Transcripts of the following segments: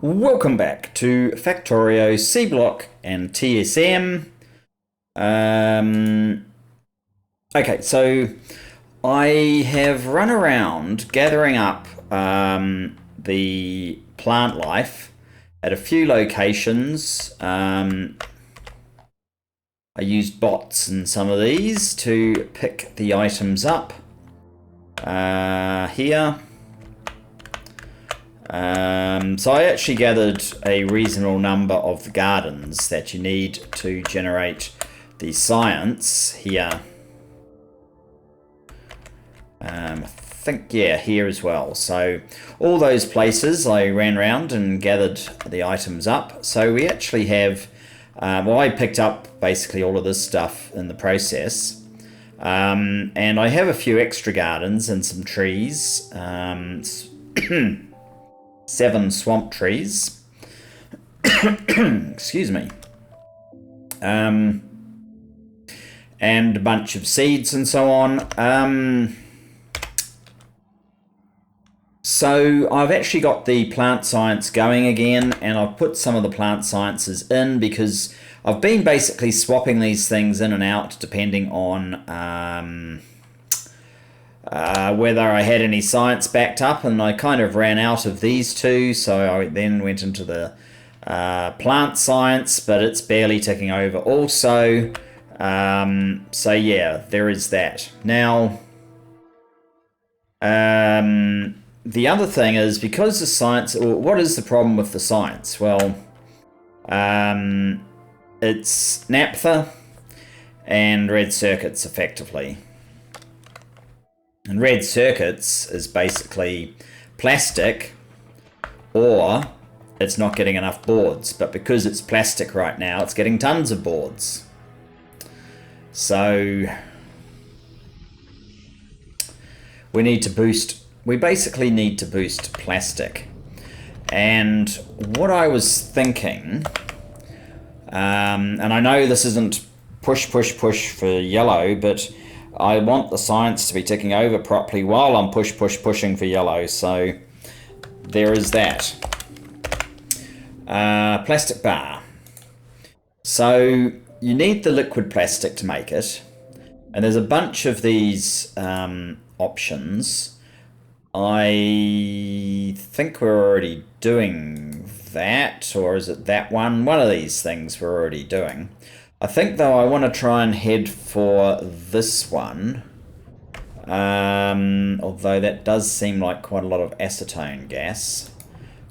Welcome back to Factorio Seablock and TSM. Um, okay, so I have run around gathering up the plant life at a few locations. I used bots in some of these to pick the items up here. So I actually gathered a reasonable number of the gardens that you need to generate the science here. I think, yeah, here as well. So all those places I ran around and gathered the items up. So we actually have, well, I picked up basically all of this stuff in the process. And I have a few extra gardens and some trees. 7 swamp trees. Excuse me. And a bunch of seeds and so on. So I've actually got the plant science going again, and I've put some of the plant sciences in because I've been basically swapping these things in and out depending on whether I had any science backed up, and I kind of ran out of these two, so I then went into the plant science, but it's barely ticking over also. So yeah, there is that. Now, the other thing is, because the science, what is the problem with the science? Well, it's naphtha and red circuits effectively. And red circuits is basically plastic, or it's not getting enough boards. But because it's plastic right now, it's getting tons of boards. So we basically need to boost plastic. And what I was thinking, and I know this isn't push for yellow, but I want the science to be ticking over properly while I'm pushing for yellow, so there is that. Plastic bar. So you need the liquid plastic to make it, and there's a bunch of these options. I think we're already doing that, or is it that one? One of these things we're already doing. I think, though, I want to try and head for this one. Although that does seem like quite a lot of acetone gas.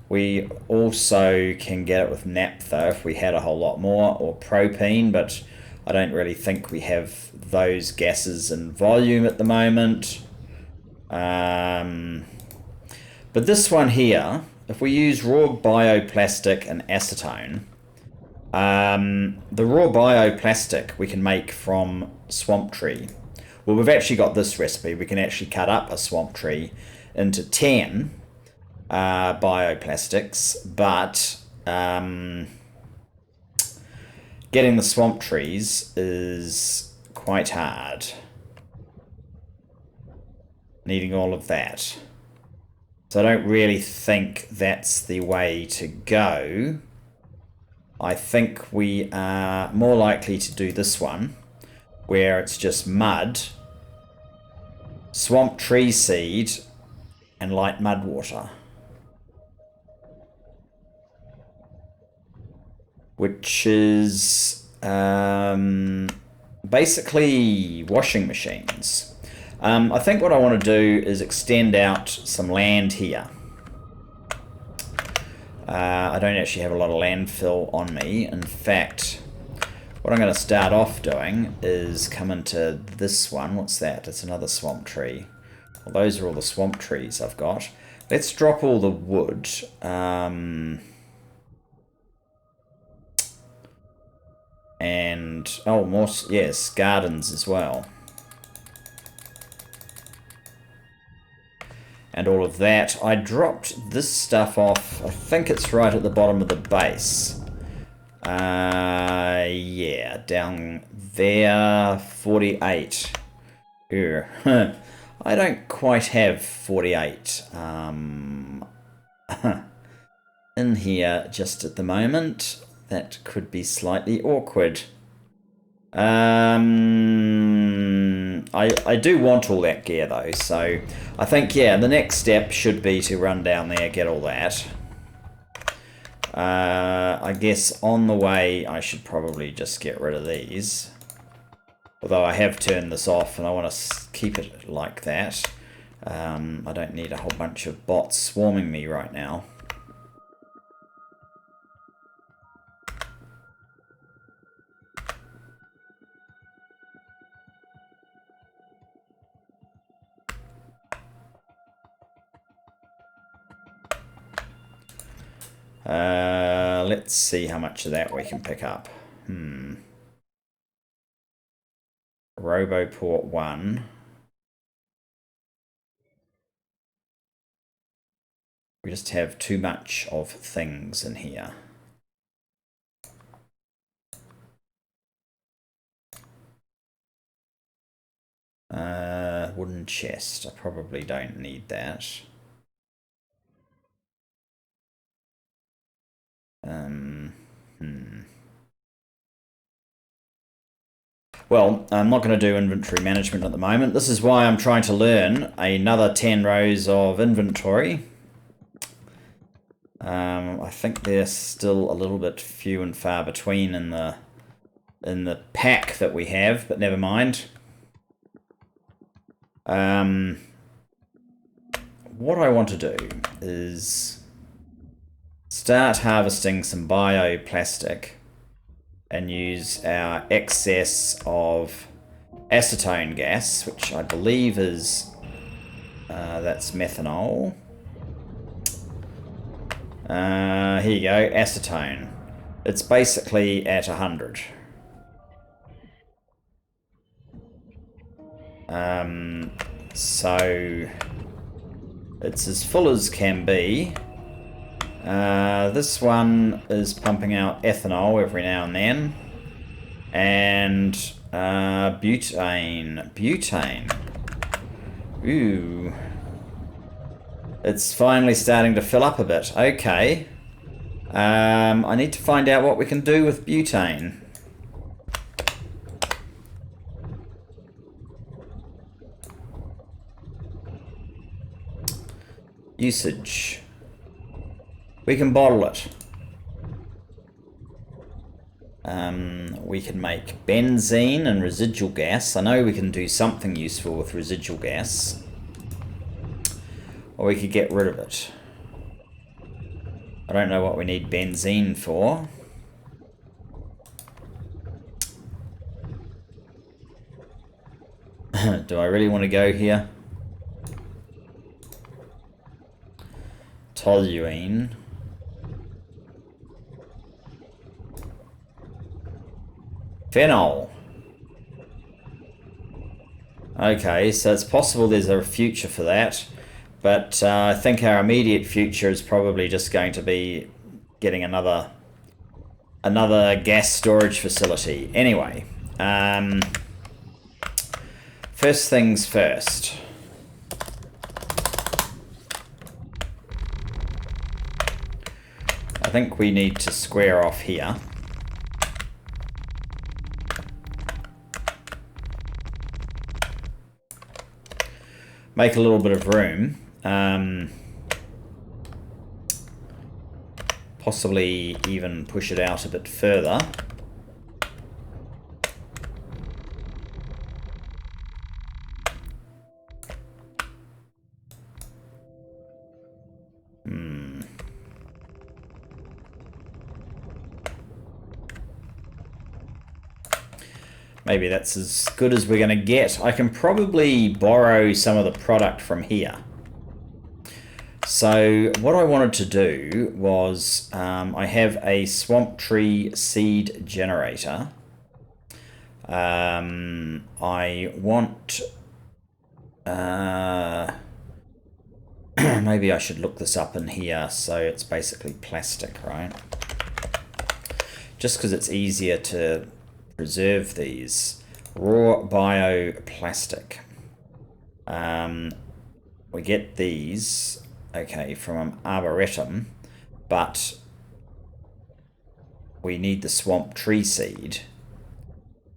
We also can get it with naphtha if we had a whole lot more, or propene, but I don't really think we have those gases in volume at the moment. But this one here, if we use raw bioplastic and acetone, the raw bioplastic we can make from swamp tree. Well, we've actually got this recipe. We can actually cut up a swamp tree into 10 bioplastics, but getting the swamp trees is quite hard. Needing all of that. So I don't really think that's the way to go. I think we are more likely to do this one, where it's just mud, swamp tree seed, and light mud water. Which is basically washing machines. I think what I want to do is extend out some land here. I don't actually have a lot of landfill on me. In fact, what I'm going to start off doing is come into this one. What's that? It's another swamp tree. Well, those are all the swamp trees I've got. Let's drop all the wood. And, oh, more, yes, gardens as well. And all of that. I dropped this stuff off. I think it's right at the bottom of the base. Yeah, down there, 48. I don't quite have 48. in here just at the moment. That could be slightly awkward. I do want all that gear though, so I think, yeah, the next step should be to run down there, get all that. I guess on the way I should probably just get rid of these. Although I have turned this off and I want to keep it like that. I don't need a whole bunch of bots swarming me right now. Let's see how much of that we can pick up. Roboport 1. We just have too much of things in here. Wooden chest. I probably don't need that. Well, I'm not going to do inventory management at the moment. This is why I'm trying to learn another 10 rows of inventory. I think they're still a little bit few and far between in the pack that we have, but never mind. What I want to do is start harvesting some bioplastic and use our excess of acetone gas, which I believe is that's methanol. Here you go, acetone. It's basically at 100. So it's as full as can be. This one is pumping out ethanol every now and then. And butane. Ooh. It's finally starting to fill up a bit. Okay. I need to find out what we can do with butane. Usage. We can bottle it. We can make benzene and residual gas. I know we can do something useful with residual gas. Or we could get rid of it. I don't know what we need benzene for. Do I really want to go here? Toluene. Phenol. Okay, so it's possible there's a future for that. But I think our immediate future is probably just going to be getting another gas storage facility. Anyway, first things first. I think we need to square off here. Make a little bit of room. Possibly even push it out a bit further. Maybe that's as good as we're going to get. I can probably borrow some of the product from here. So what I wanted to do was, I have a swamp tree seed generator. I want... maybe I should look this up in here. So it's basically plastic, right? Just because it's easier to preserve these. Raw bioplastic. We get these, okay, from an arboretum, but we need the swamp tree seed,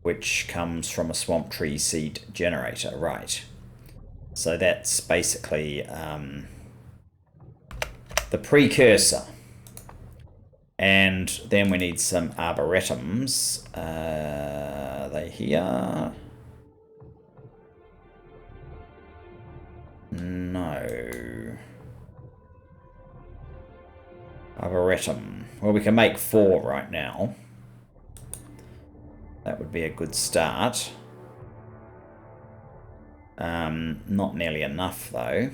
which comes from a swamp tree seed generator, right? So that's basically the precursor. And then we need some arboretums. Are they here? No. Arboretum. Well, we can make 4 right now. That would be a good start. Not nearly enough, though.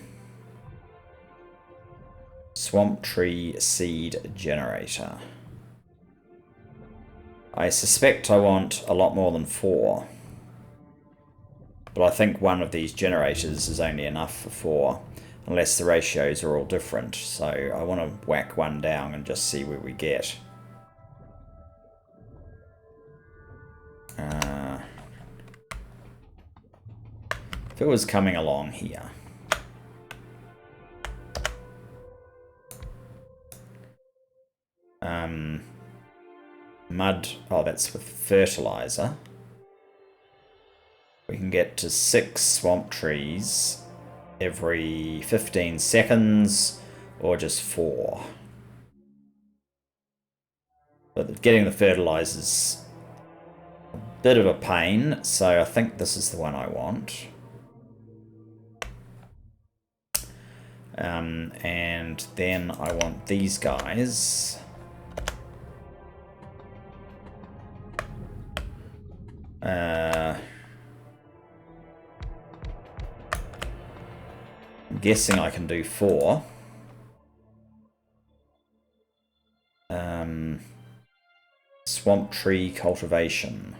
Swamp tree seed generator. I suspect I want a lot more than 4. But I think one of these generators is only enough for 4. Unless the ratios are all different. So I want to whack one down and just see where we get. If it was coming along here. Mud. Oh, that's with fertilizer. We can get to 6 swamp trees every 15 seconds, or just 4. But getting the fertilizer's a bit of a pain, so I think this is the one I want. And then I want these guys. I'm guessing I can do 4. Swamp tree cultivation.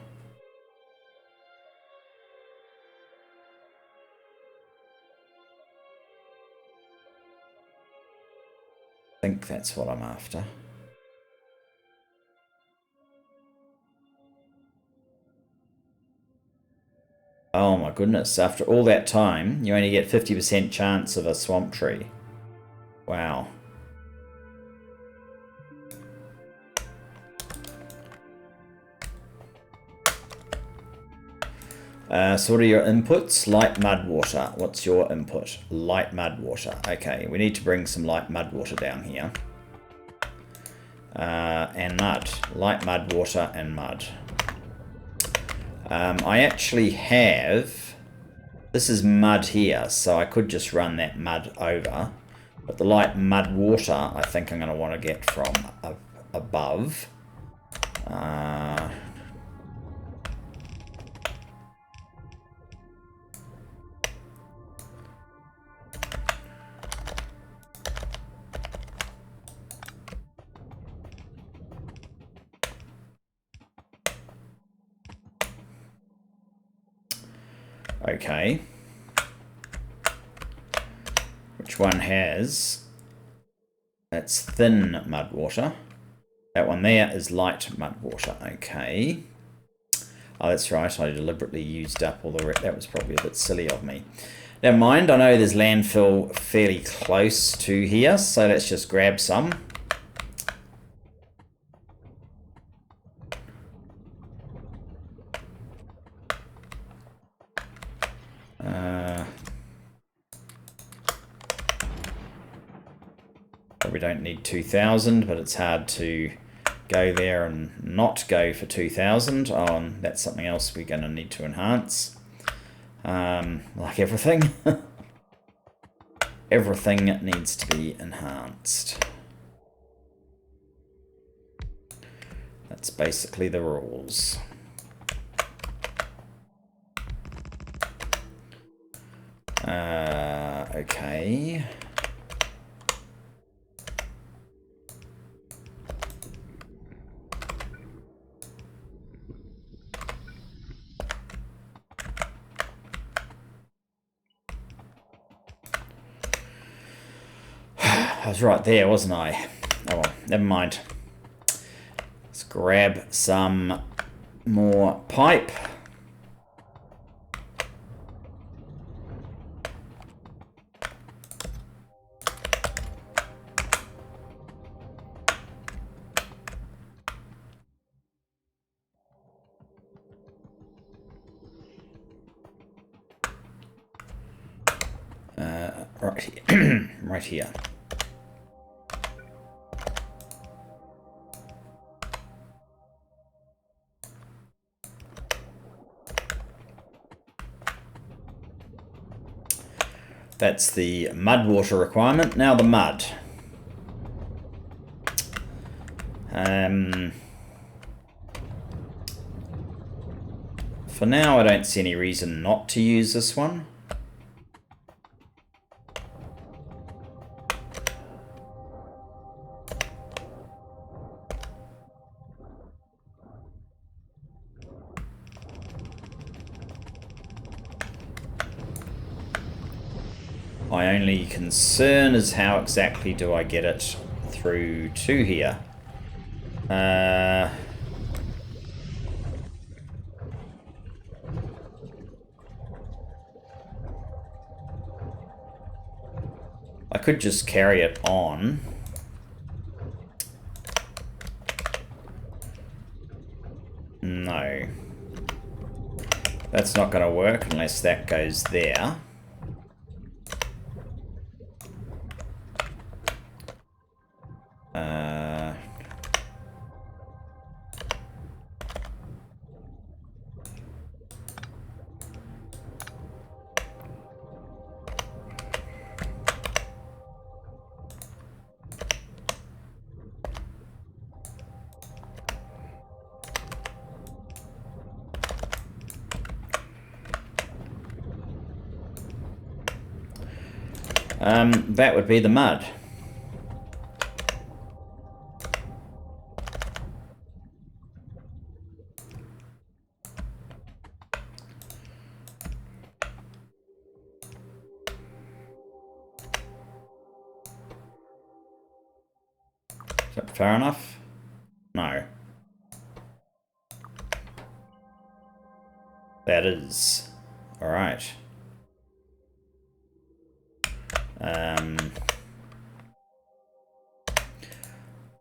I think that's what I'm after. Oh my goodness, after all that time, you only get 50% chance of a swamp tree. Wow. So what are your inputs? Light mud water. What's your input? Light mud water. Okay, we need to bring some light mud water down here. And mud. Light mud water and mud. I actually have... This is mud here, so I could just run that mud over. But the light mud water, I think I'm going to want to get from above. Okay. Which one has... That's thin mud water. That one there is light mud water. Okay. Oh, that's right. I deliberately used up all the... That was probably a bit silly of me. Never mind. I know there's landfill fairly close to here, so let's just grab some. We don't need 2,000, but it's hard to go there and not go for 2,000. Oh, and that's something else we're going to need to enhance. Like everything. Everything needs to be enhanced. That's basically the rules. Okay. I was right there, wasn't I? Oh well, never mind. Let's grab some more pipe. right here. Right here. That's the mud water requirement. Now the mud. For now, I don't see any reason not to use this one. My only concern is how exactly do I get it through to here? I could just carry it on. No. That's not going to work unless that goes there. That would be the mud. Is that fair enough? No. That is. Alright.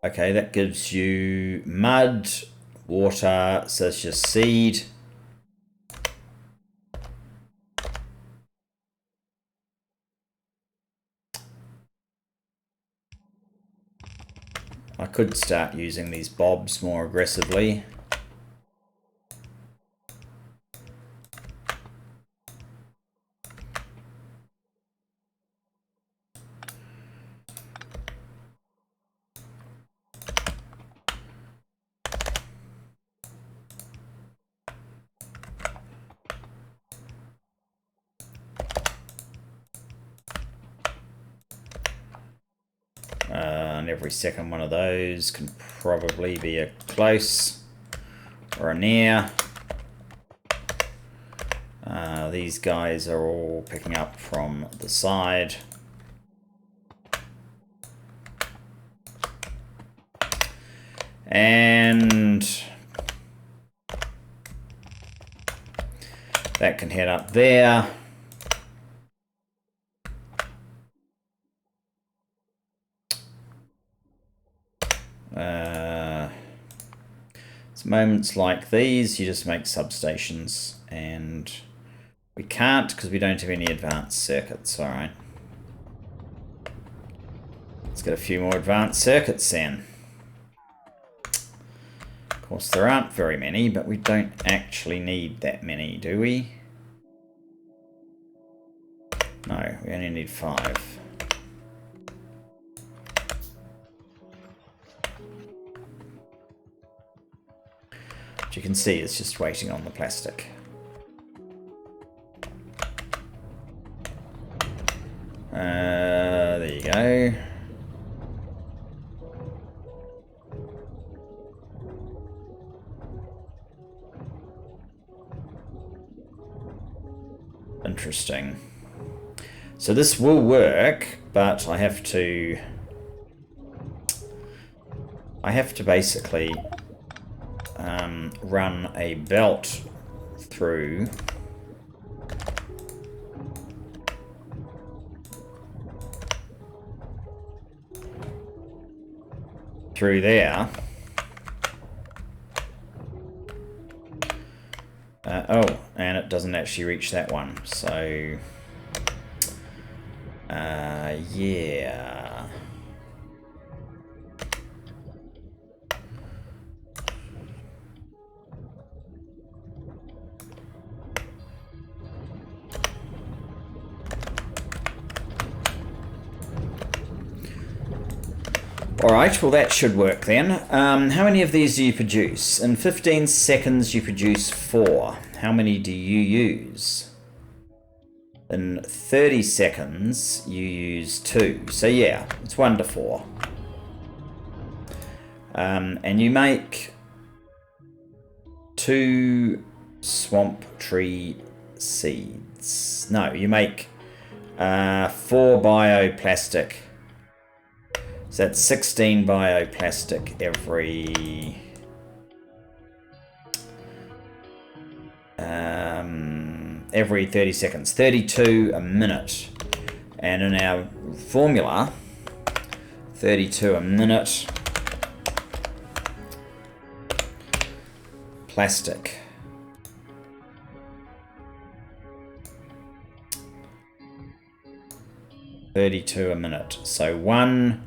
Okay, that gives you mud, water, so it's just seed. I could start using these bobs more aggressively. And every second one of those can probably be a close or a near. These guys are all picking up from the side. And that can head up there. It's moments like these, you just make substations, and we can't because we don't have any advanced circuits. Alright. Let's get a few more advanced circuits then. Of course, there aren't very many, but we don't actually need that many, do we? No, we only need 5. But you can see it's just waiting on the plastic. There you go. Interesting. So this will work, but I have to basically run a belt through there. Oh, and it doesn't actually reach that one, so Yeah. Alright, well that should work then. How many of these do you produce? In 15 seconds you produce 4. How many do you use? In 30 seconds you use 2. So yeah, it's 1 to 4. And you make 2 swamp tree seeds. No, you make 4 bioplastic. So that's 16 bioplastic every 30 seconds. 32 a minute. And in our formula, 32 a minute plastic. $32 a minute. So one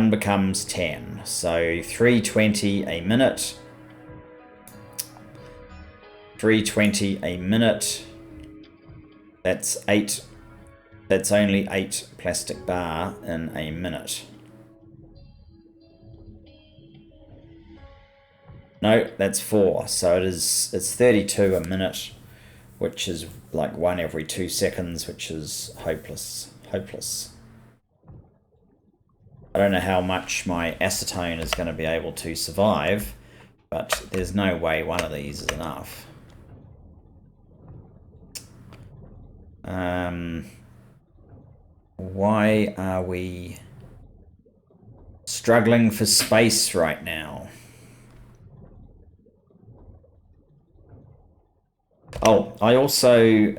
becomes 10. So 320 a minute. 320 a minute. That's 8. That's only 8 plastic bar in a minute. No, that's 4. So it's 32 a minute, which is like 1 every 2 seconds, which is hopeless. I don't know how much my acetone is going to be able to survive, but there's no way one of these is enough. Why are we struggling for space right now? Oh, I also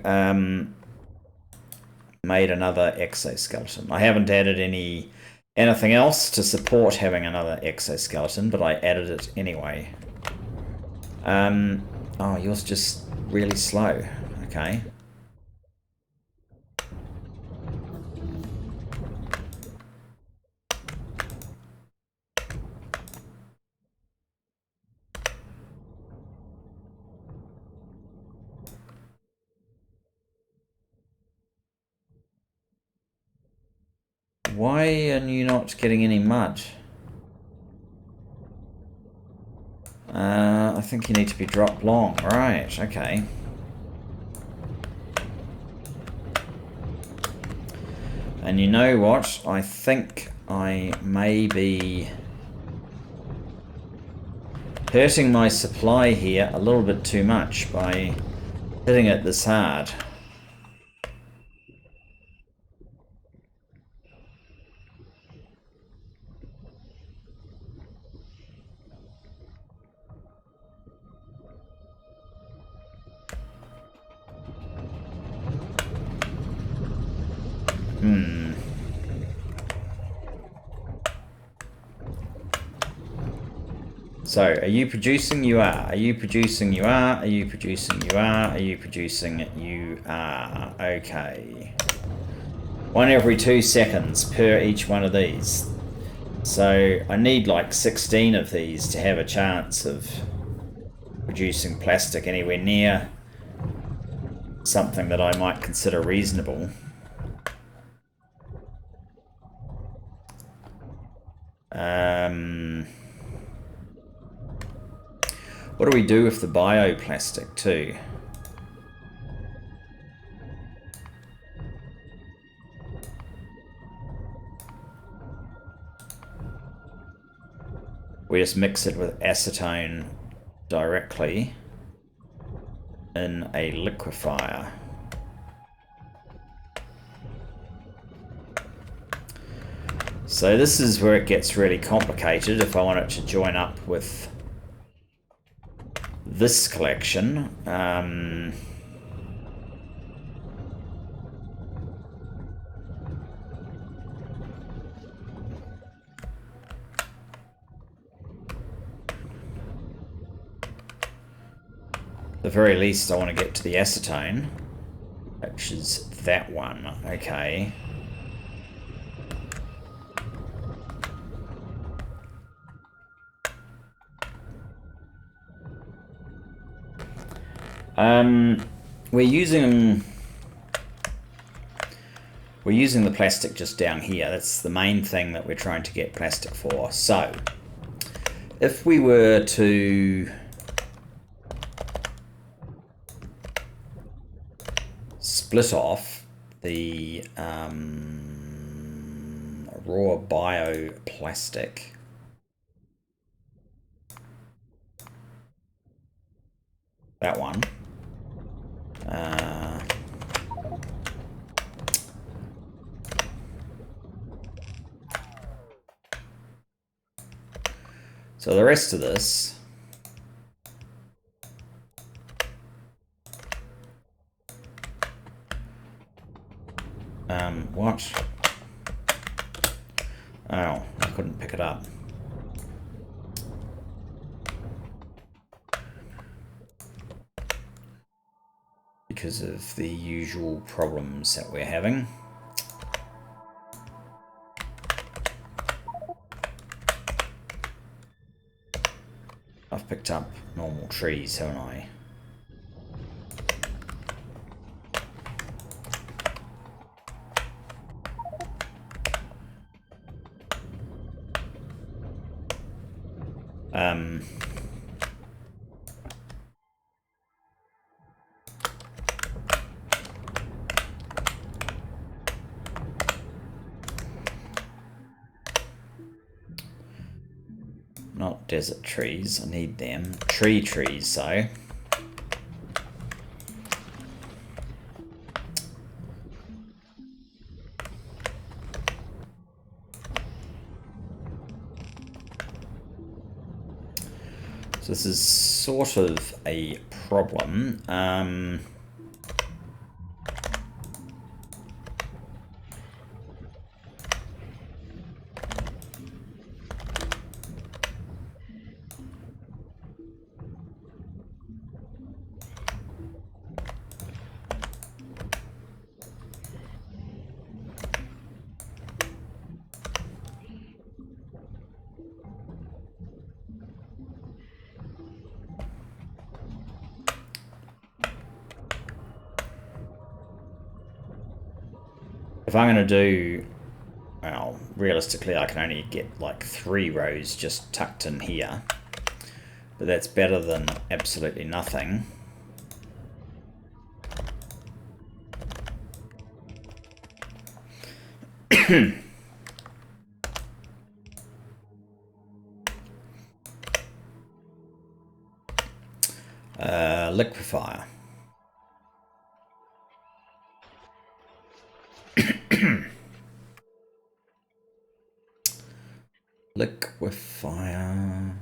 made another exoskeleton. I haven't added anything else to support having another exoskeleton, but I added it anyway. Oh, yours just really slow. Okay. Why are you not getting any mud? I think you need to be dropped long. Right, okay. And you know what? I think I may be hurting my supply here a little bit too much by hitting it this hard. So, are you producing? You are. Are you producing? You are. Are you producing? You are. Are you producing? You are. Okay. 1 every 2 seconds per each one of these. So, I need like 16 of these to have a chance of producing plastic anywhere near something that I might consider reasonable. What do we do with the bioplastic too? We just mix it with acetone directly in a liquefier. So this is where it gets really complicated if I want it to join up with this collection. At the very least, I want to get to the acetone, which is that one. Okay. We're using the plastic just down here. That's the main thing that we're trying to get plastic for. So, if we were to split off the raw bioplastic, that one, so the rest of this what? Oh, I couldn't pick it up. Because of the usual problems that we're having. I've picked up normal trees, haven't I? Not desert trees, I need them. Trees, though. So this is sort of a problem. If I'm going to do, well, realistically I can only get like 3 rows just tucked in here. But that's better than absolutely nothing. Liquefier. Liquefier.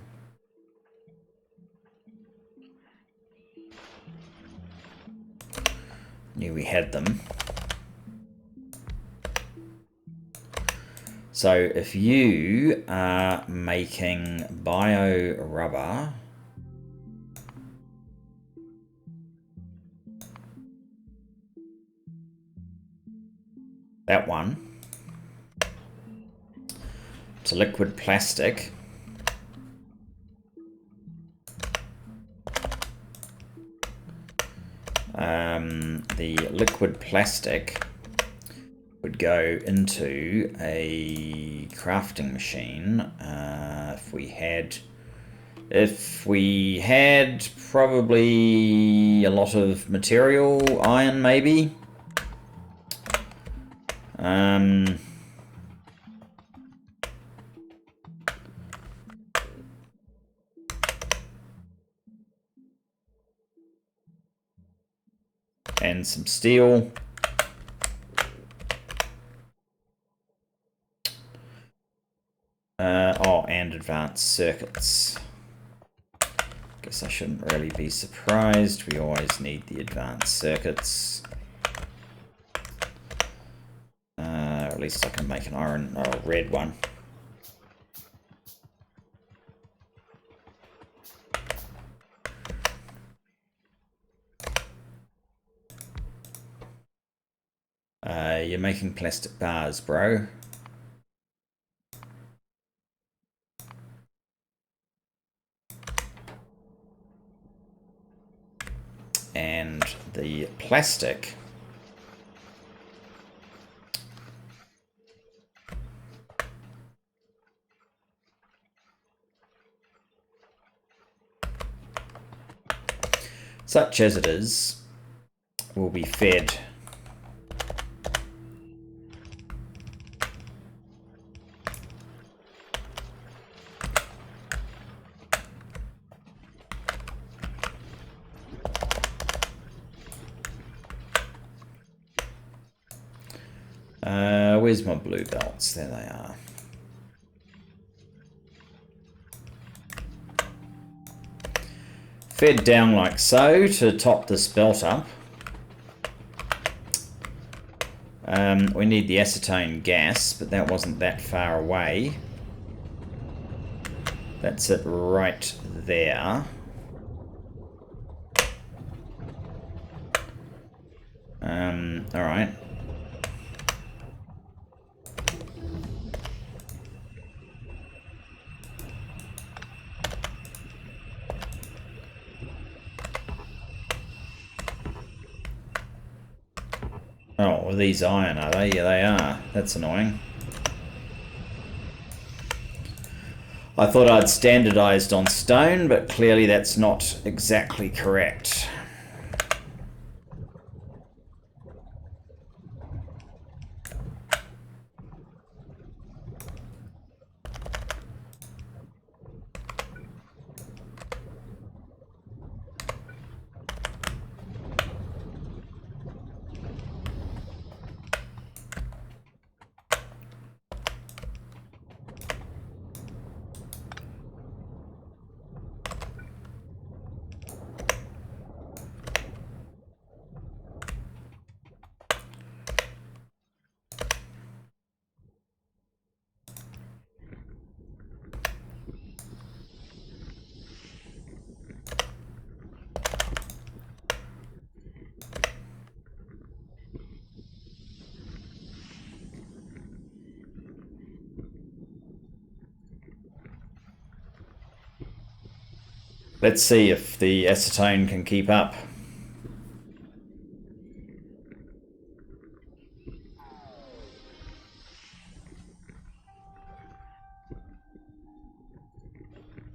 Knew we had them. So if you are making bio rubber, that one, to liquid plastic, the liquid plastic would go into a crafting machine. If we had probably a lot of material, iron maybe. And some steel. And advanced circuits. Guess I shouldn't really be surprised. We always need the advanced circuits. At least I can make an iron or a red one. You're making plastic bars, bro. And the plastic such as it is will be fed where's my blue belts? There they are. Fed down like so to top this belt up. We need the acetone gas, but that wasn't that far away. That's it right there. Alright. Oh, well, these iron, are they? Yeah, they are. That's annoying. I thought I'd standardized on stone, but clearly that's not exactly correct. Let's see if the acetone can keep up.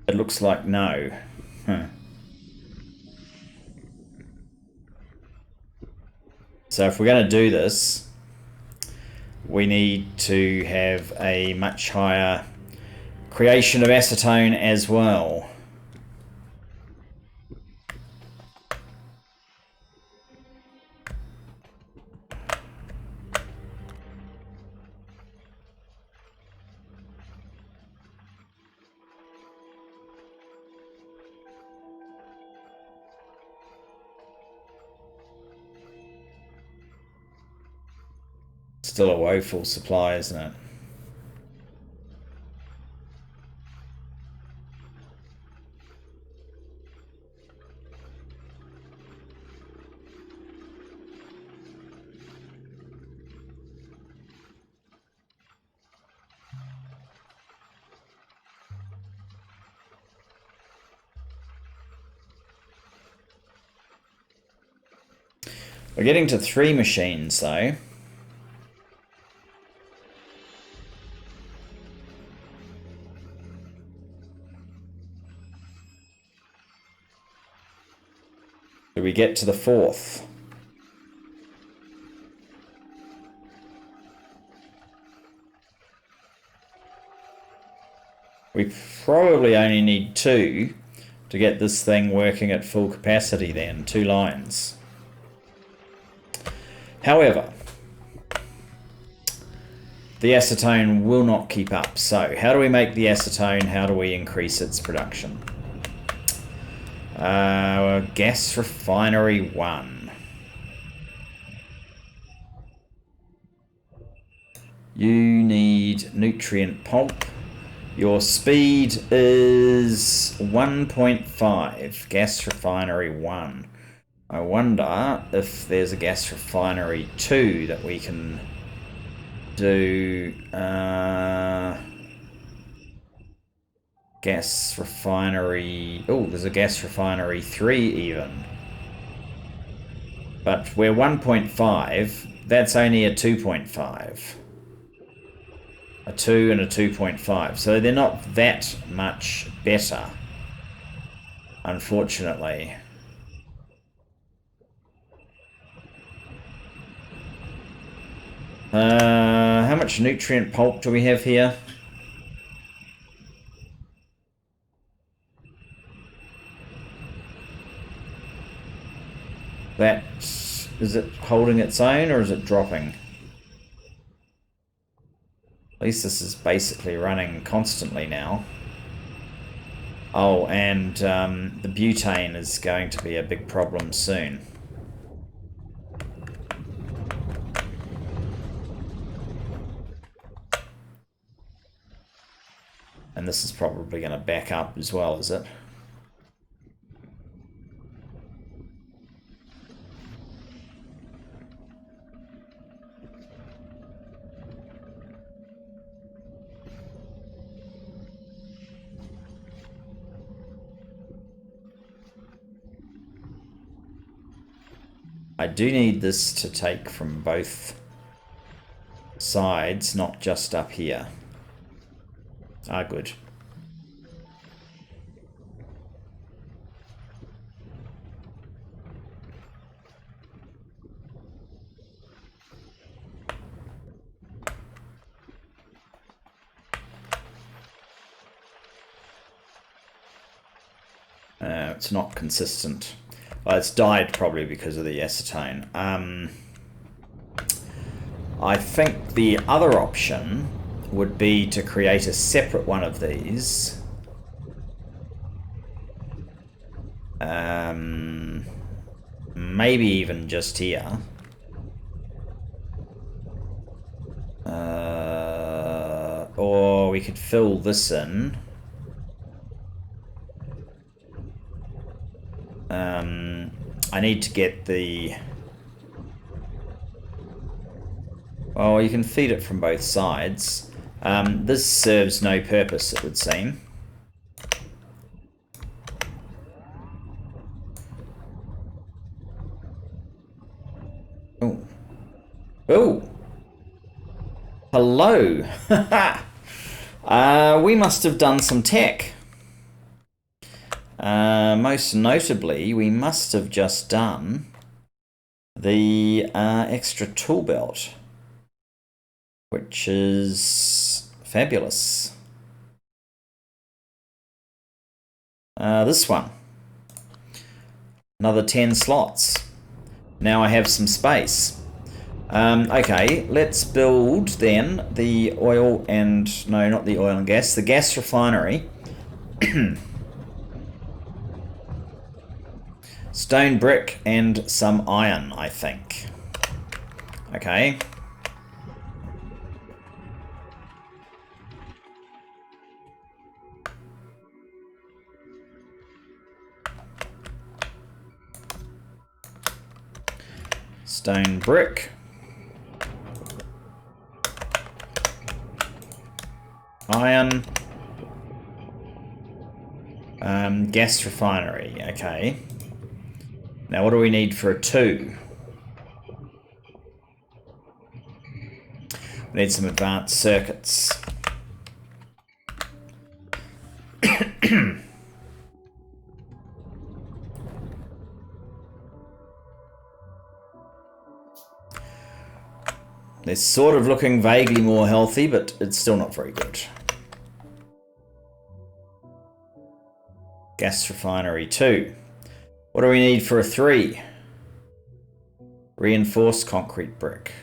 It looks like no. So if we're going to do this, we need to have a much higher creation of acetone as well. Still a woeful supply, isn't it? We're getting to 3 machines though. Do we get to the 4th? We probably only need 2 to get this thing working at full capacity then, 2 lines. However, the acetone will not keep up. So how do we make the acetone? How do we increase its production? Gas refinery 1. You need nutrient pulp. Your speed is 1.5. Gas refinery 1. I wonder if there's a gas refinery 2 that we can do. Gas refinery. Oh, there's a gas refinery 3 even. But we're 1.5. That's only a 2.5. A 2 and a 2.5. So they're not that much better, unfortunately. How much nutrient pulp do we have here? That, is it holding its own or is it dropping? At least this is basically running constantly now. Oh, and the butane is going to be a big problem soon. And this is probably going to back up as well, is it? I do need this to take from both sides, not just up here. Ah, good. It's not consistent. Well, it's died probably because of the acetone. I think the other option would be to create a separate one of these. Maybe even just here. Or we could fill this in. I need to get the... Well, you can feed it from both sides. This serves no purpose, it would seem. Oh. Oh! Hello! We must have done some tech. Most notably, we must have just done the extra tool belt, which is fabulous. This one. Another 10 slots. Now I have some space. Okay, let's build then the oil and... No, not the oil and gas. The gas refinery. Stone brick and some iron, I think. Okay. Stone brick. Iron. Gas refinery, okay. Now what do we need for a 2? We need some advanced circuits. They're sort of looking vaguely more healthy, but it's still not very good. Gas refinery 2. What do we need for a 3? Reinforced concrete brick.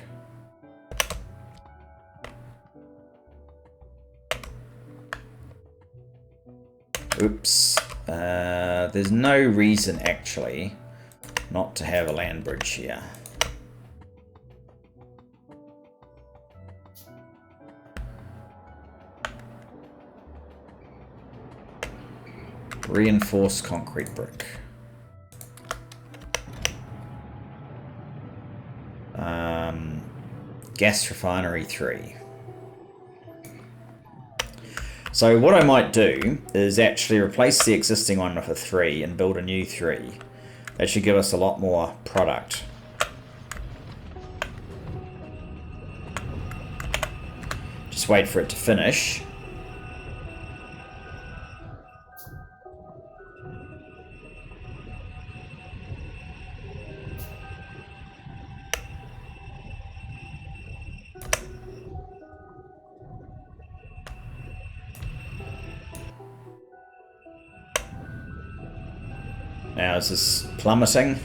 Oops. There's no reason, actually, not to have a land bridge here. Reinforced concrete brick. Gas refinery 3. So what I might do is actually replace the existing one with a 3 and build a new 3. That should give us a lot more product. Just wait for it to finish. Now is this plummeting?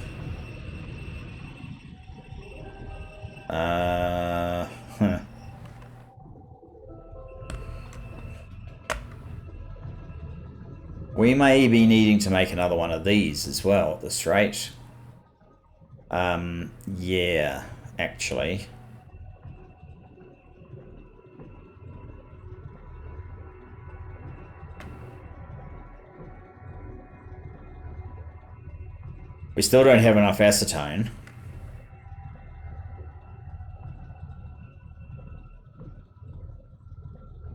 We may be needing to make another one of these as well at this rate. Yeah, actually. We still don't have enough acetone.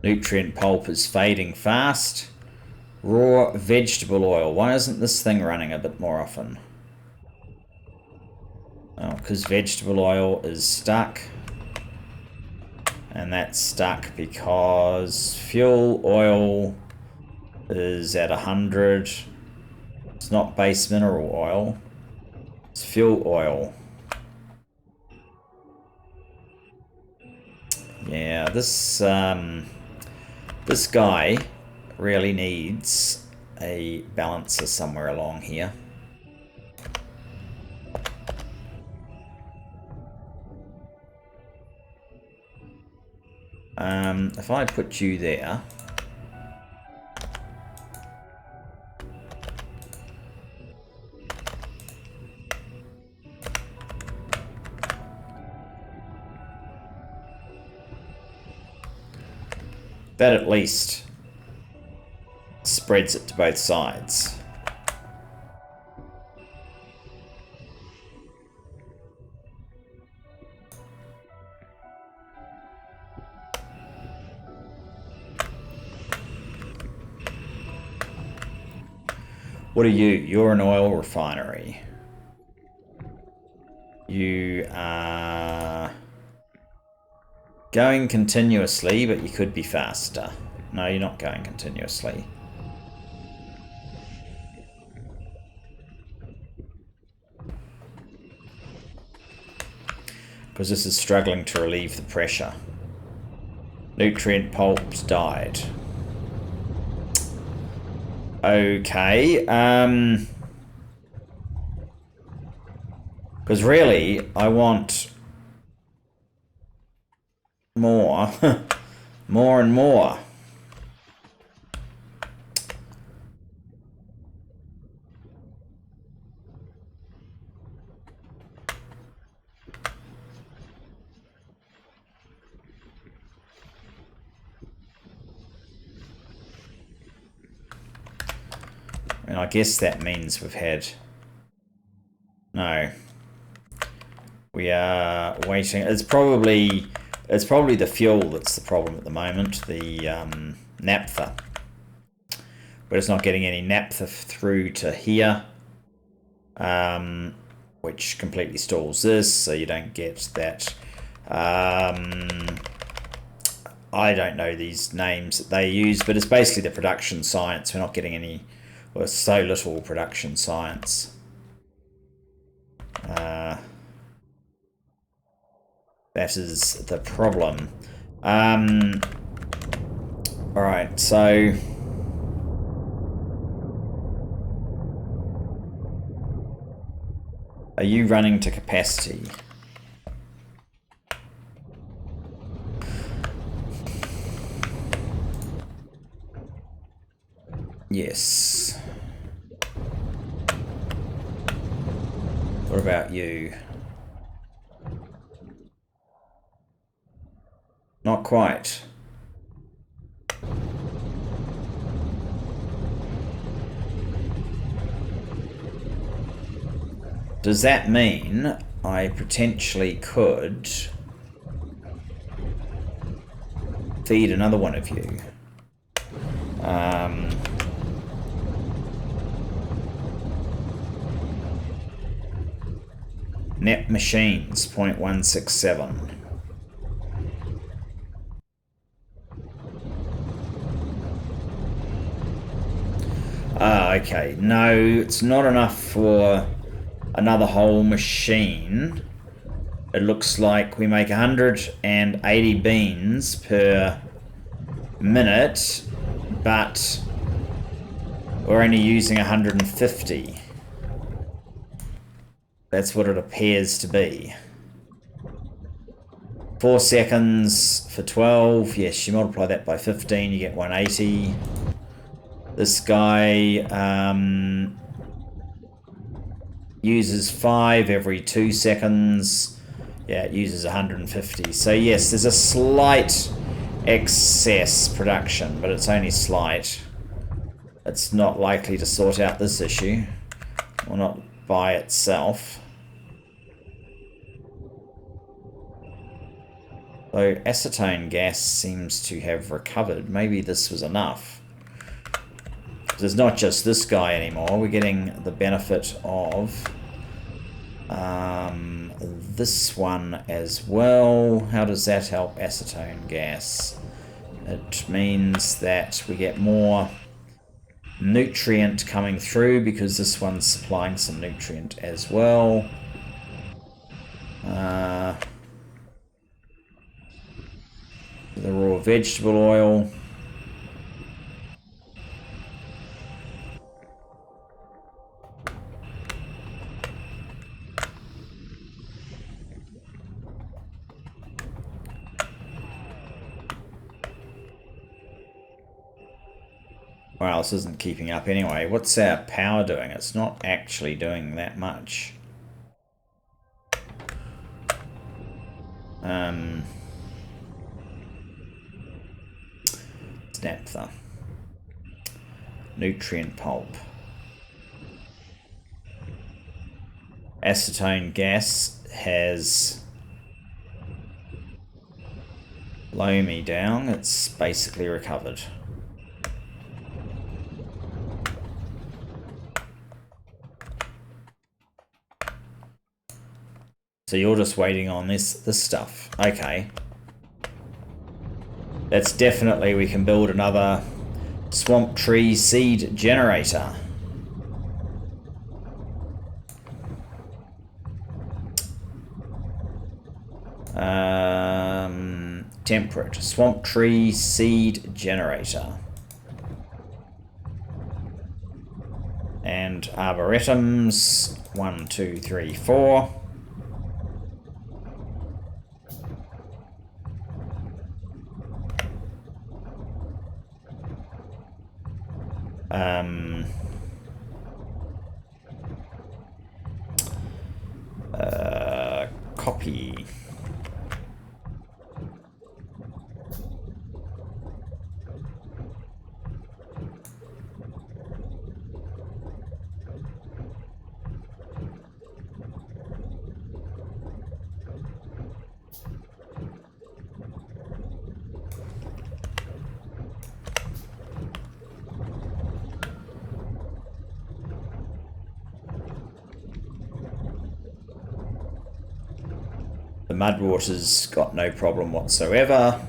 Nutrient pulp is fading fast. Raw vegetable oil. Why isn't this thing running a bit more often? Oh, because vegetable oil is stuck. And that's stuck because fuel oil is at 100. It's not base mineral oil. It's fuel oil. Yeah, this guy really needs a balancer somewhere along here. If I put you there, that at least spreads it to both sides. What are you? You're an oil refinery. You are going continuously, but you could be faster. No, you're not going continuously. Because this is struggling to relieve the pressure. Nutrient pulps died. Okay, because really, I want more, more and more. And I guess that means we've had... No. We are waiting. It's probably the fuel that's the problem at the moment, the naphtha. We're just not getting any naphtha through to here, which completely stalls this, so you don't get that. I don't know these names that they use, but it's basically the production science. We're not getting any... Well, so little production science. That is the problem. Alright, so... Are you running to capacity? Yes. What about you? Not quite. Does that mean I potentially could feed another one of you. Net machines, 0.167. Okay. No, it's not enough for another whole machine. It looks like we make 180 beans per minute, but we're only using 150. That's what it appears to be. 4 seconds for 12. Yes, you multiply that by 15, you get 180. This guy uses 5 every 2 seconds. Yeah, it uses 150. So yes, there's a slight excess production, but it's only slight. It's not likely to sort out this issue, or not by itself. Though acetone gas seems to have recovered. Maybe this was enough. There's not just this guy anymore. We're getting the benefit of this one as well. How does that help acetone gas? It means that we get more nutrient coming through because this one's supplying some nutrient as well. The raw vegetable oil. Wow, this isn't keeping up anyway. What's our power doing? It's not actually doing that much. Naphtha. Nutrient pulp. Acetone gas has low me down. It's basically recovered. So you're just waiting on this stuff. Okay. That's definitely, we can build another swamp tree seed generator. Temperate swamp tree seed generator. And arboretums, 1, 2, 3, 4. Copy. The mudwater's got no problem whatsoever.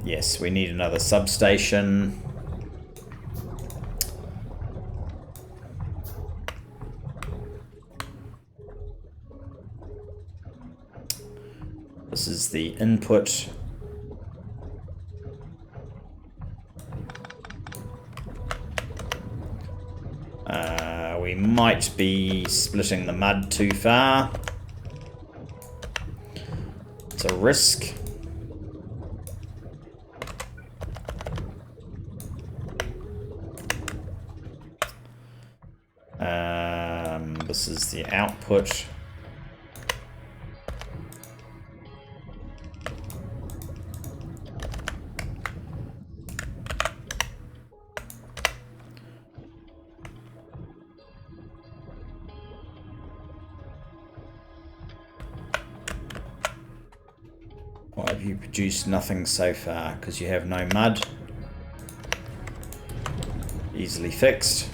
Yes, we need another substation. This is the input. We might be splitting the mud too far. It's a risk. This is the output. produced nothing so far because you have no mud. Easily fixed.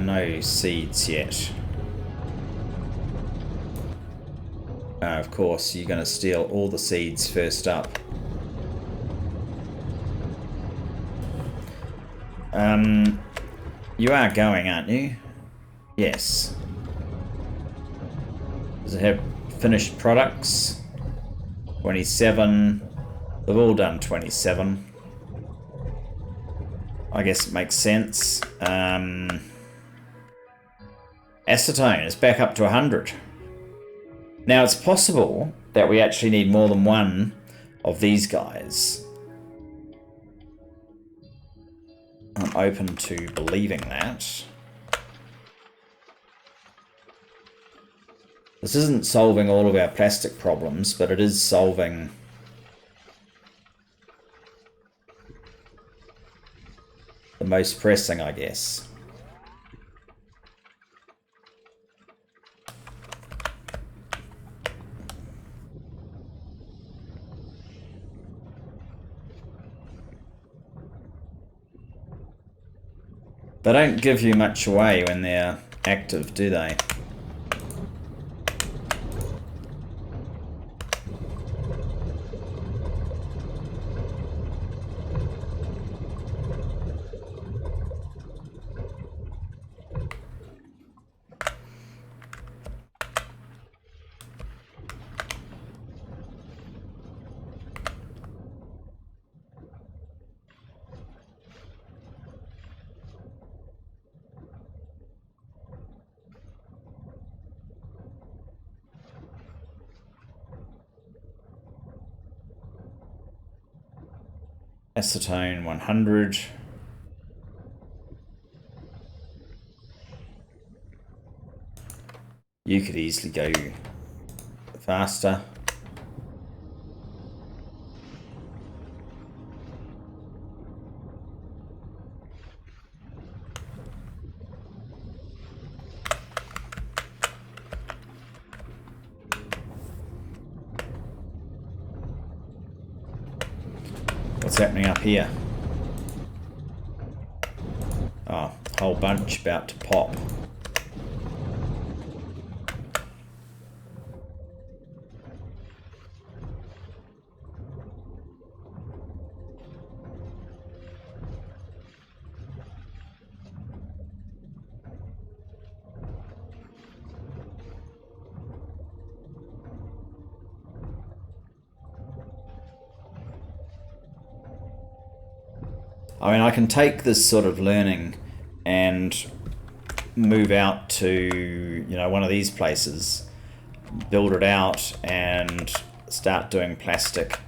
No seeds yet. Of course, you're going to steal all the seeds first up. You are going, aren't you? Yes. Does it have finished products? 27. They've all done 27. I guess it makes sense. Acetone is back up to 100. Now, it's possible that we actually need more than one of these guys. I'm open to believing that. This isn't solving all of our plastic problems, but it is solving the most pressing, I guess. They don't give you much away when they're active, do they? Acetone 100. You could easily go faster. What's happening up here? Oh, whole bunch about to pop. I mean, I can take this sort of learning and move out to, you know, one of these places, build it out and start doing plastic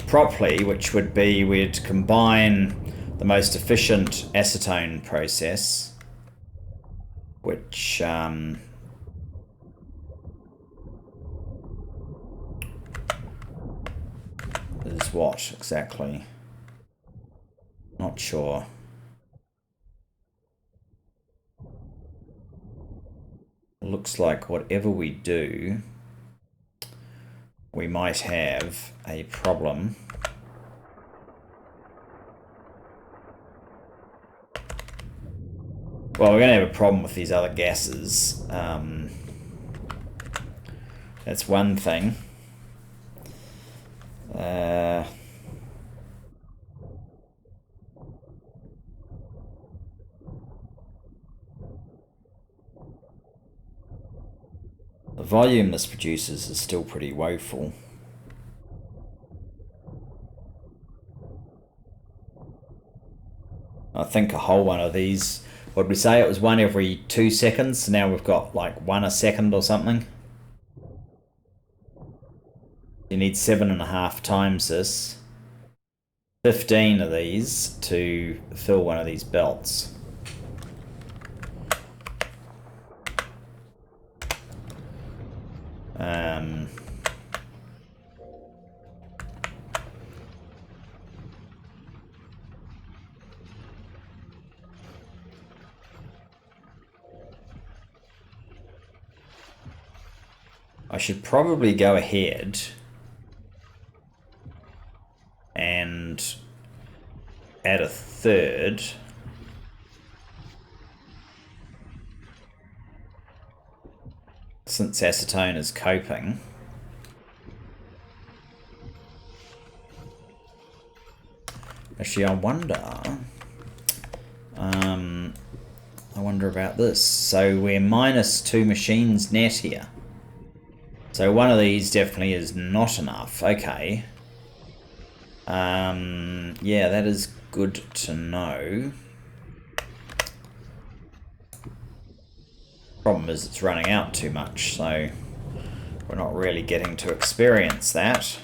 properly, which would be we'd combine the most efficient acetone process, which is what exactly? Not sure. Looks like whatever we do, we might have a problem. Well, we're going to have a problem with these other gases. That's one thing. The volume this produces is still pretty woeful. I think a whole one of these, what did we say? It was one every 2 seconds. So now we've got like 1 a second or something. You need 7.5 times this. 15 of these to fill one of these belts. I should probably go ahead and add a third. Since acetone is coping. Actually, I wonder about this. So we're minus 2 machines net here. So one of these definitely is not enough. Okay. Yeah, that is good to know. Problem is it's running out too much, so we're not really getting to experience that.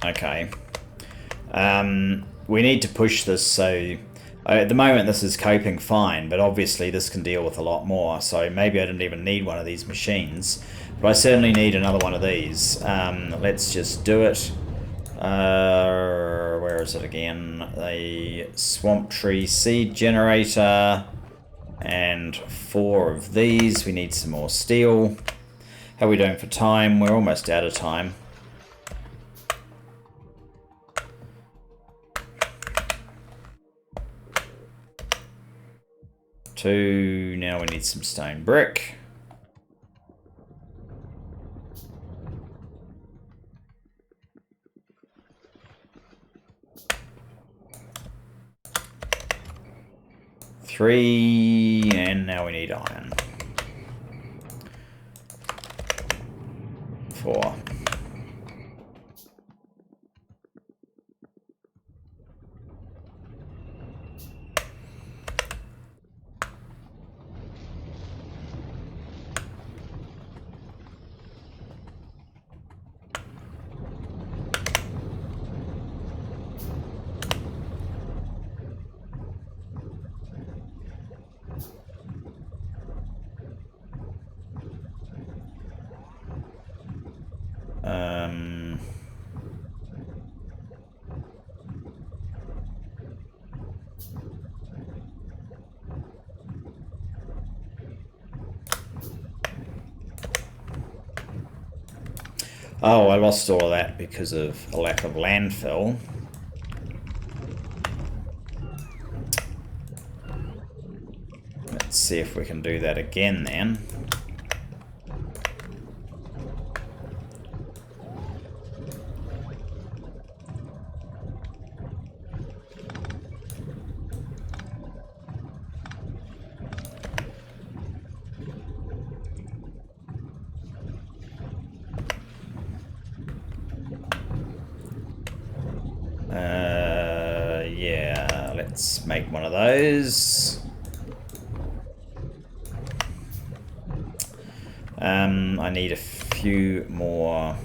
Okay. We need to push this, so at the moment this is coping fine, but obviously this can deal with a lot more, so maybe I didn't even need one of these machines, but I certainly need another one of these. Let's just do it. Where is it again? The swamp tree seed generator, and 4 of these. We need some more steel. How are we doing for time? We're almost out of time. 2. Now we need some stone brick. Three, and now we need iron. 4. Oh, I lost all of that because of a lack of landfill. Let's see if we can do that again then. Yeah, let's make one of those. I need a few more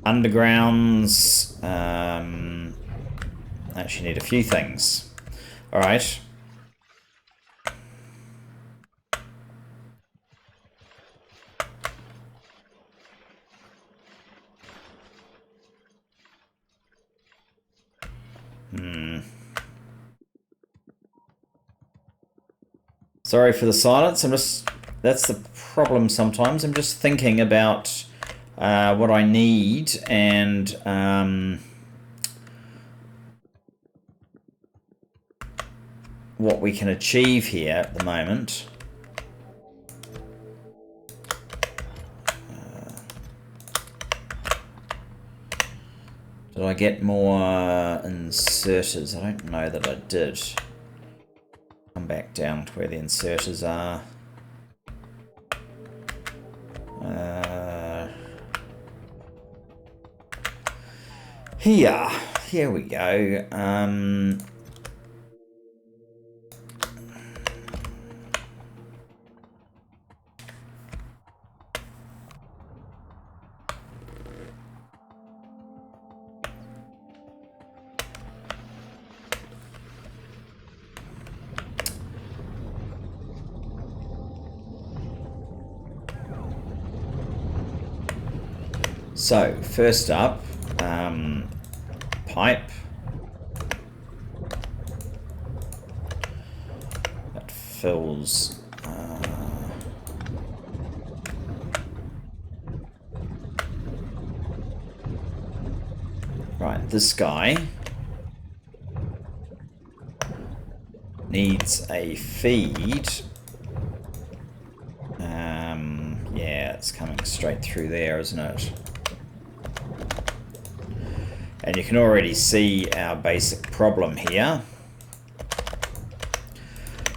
undergrounds. Actually need a few things. Alright. Sorry for the silence. That's the problem sometimes. I'm just thinking about what I need and what we can achieve here at the moment. Did I get more inserters? I don't know that I did. Come back down to where the inserters are. Here we go. So, first up, pipe. That fills... right, this guy needs a feed. Yeah, it's coming straight through there, isn't it? And you can already see our basic problem here.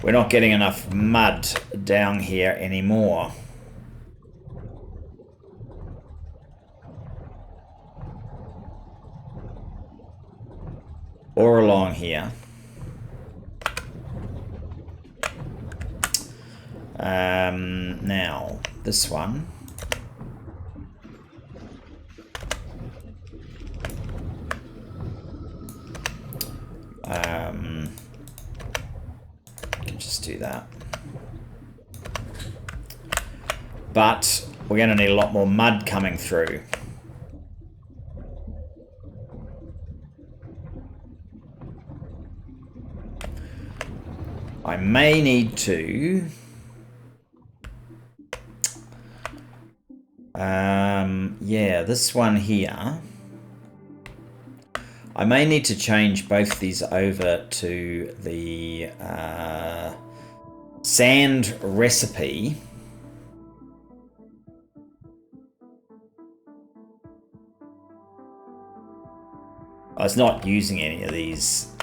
We're not getting enough mud down here anymore. Or along here. Now, this one. Just do that. But we're going to need a lot more mud coming through. I may need to yeah, this one here. I may need to change both these over to the sand recipe. I was not using any of these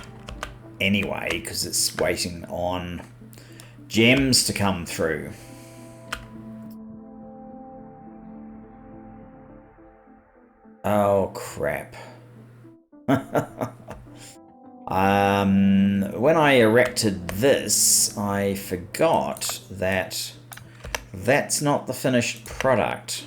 anyway because it's waiting on gems to come through. Oh crap. When I erected this, I forgot that that's not the finished product.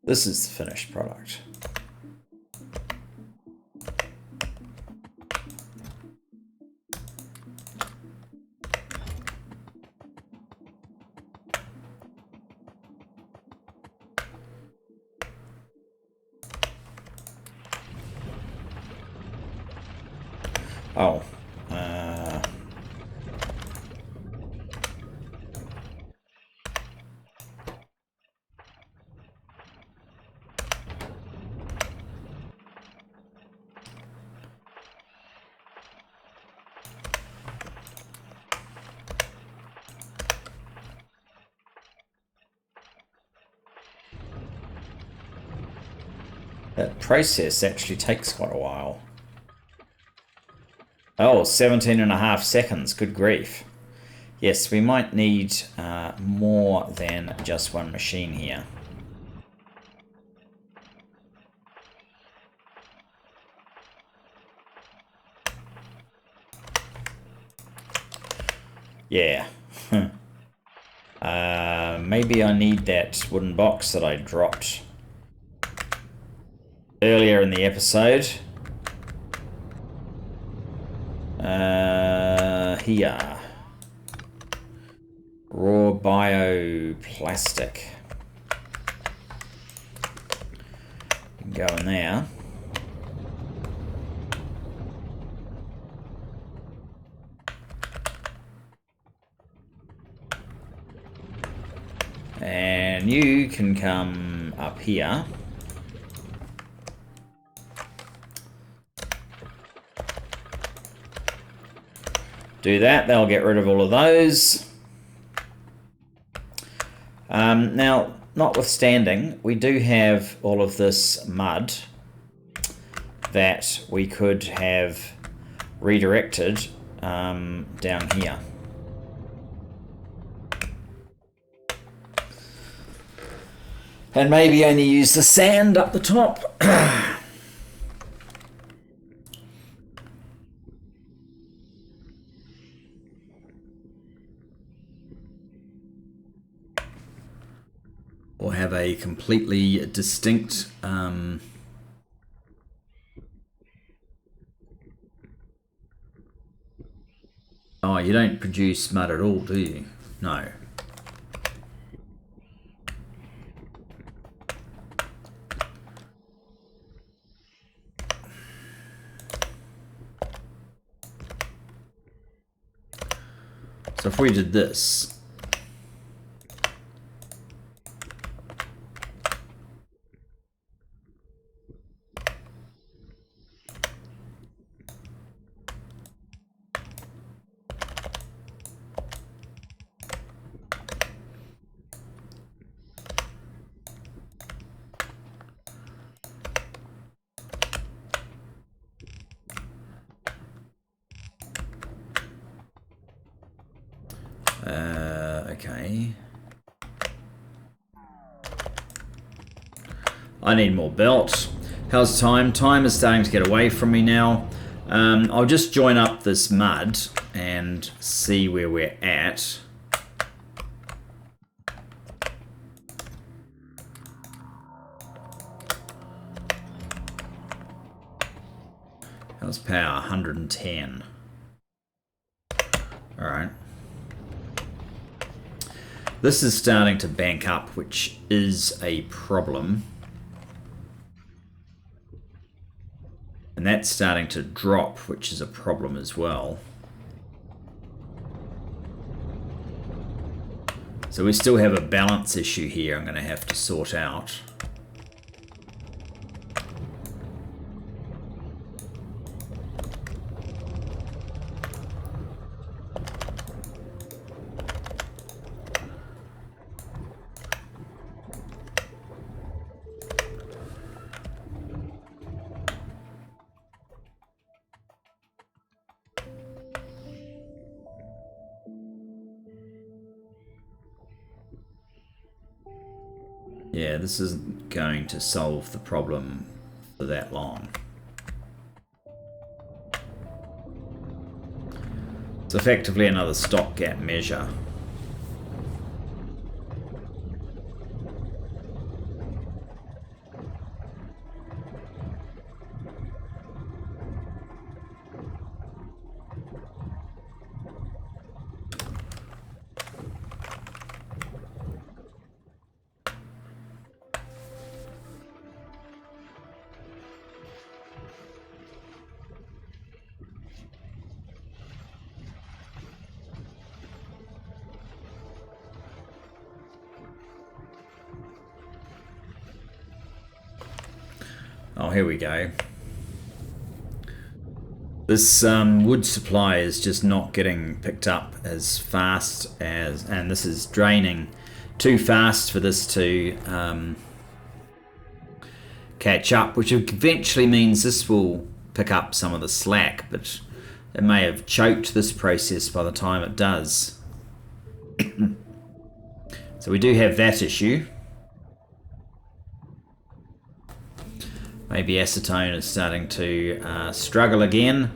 This is the finished product. Oh. That process actually takes quite a while. Oh, 17 and a half seconds. Good grief. Yes, we might need more than just one machine here. Yeah. Maybe I need that wooden box that I dropped earlier in the episode. Here. Raw bioplastic. Go in there. And you can come up here. Do that, they'll get rid of all of those. Now, notwithstanding, we do have all of this mud that we could have redirected down here. And maybe only use the sand up the top. Or have a completely distinct oh, you don't produce mud at all, do you? No. So if we did this, okay. I need more belt. How's time? Time is starting to get away from me now. I'll just join up this mud and see where we're at. How's power? 110. Alright. This is starting to bank up, which is a problem. And that's starting to drop, which is a problem as well. So we still have a balance issue here I'm going to have to sort out. Yeah, this isn't going to solve the problem for that long. It's effectively another stopgap measure. Oh, here we go. This wood supply is just not getting picked up as fast as, and this is draining too fast for this to catch up, which eventually means this will pick up some of the slack, but it may have choked this process by the time it does. So we do have that issue. Maybe acetone is starting to struggle again.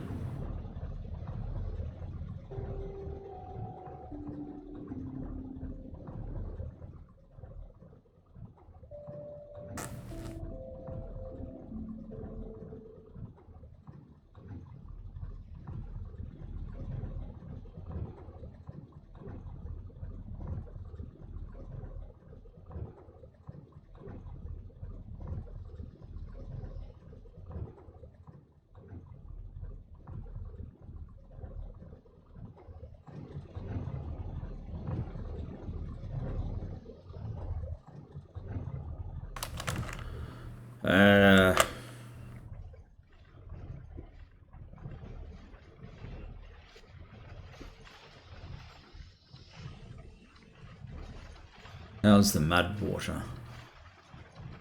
How's the mud water?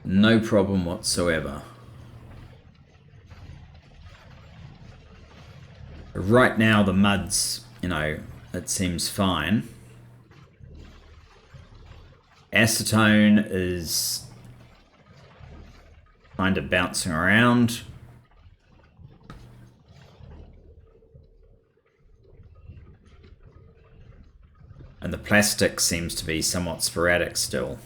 No problem whatsoever. Right now the mud's, you know, it seems fine. Acetone is kind of bouncing around. And the plastic seems to be somewhat sporadic still.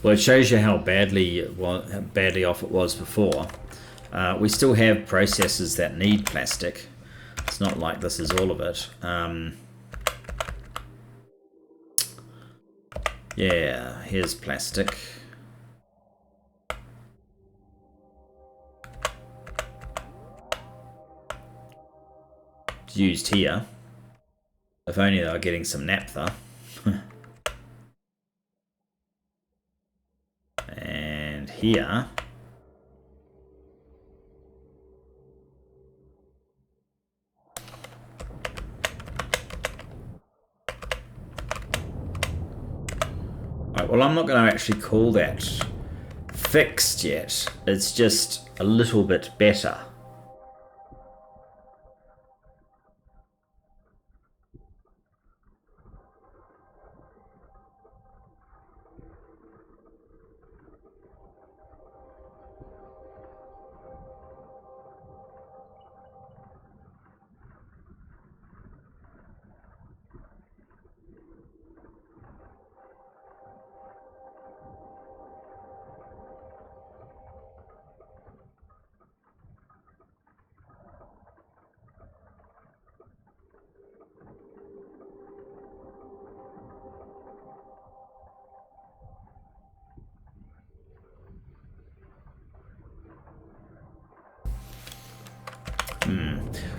Well, it shows you how badly off it was before. We still have processes that need plastic. It's not like this is all of it. Yeah, here's plastic. It's used here. If only they were getting some naphtha. And here, right, well, I'm not going to actually call that fixed yet. It's just a little bit better.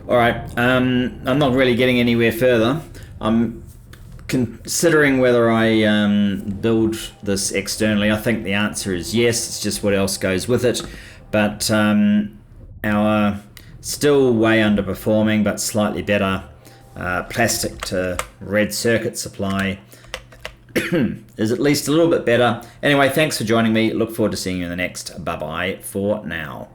All right, I'm not really getting anywhere further. I'm considering whether I build this externally. I think the answer is yes. It's just what else goes with it. But our still way underperforming, but slightly better plastic to red circuit supply is at least a little bit better. Anyway, thanks for joining me. Look forward to seeing you in the next. Bye-bye for now.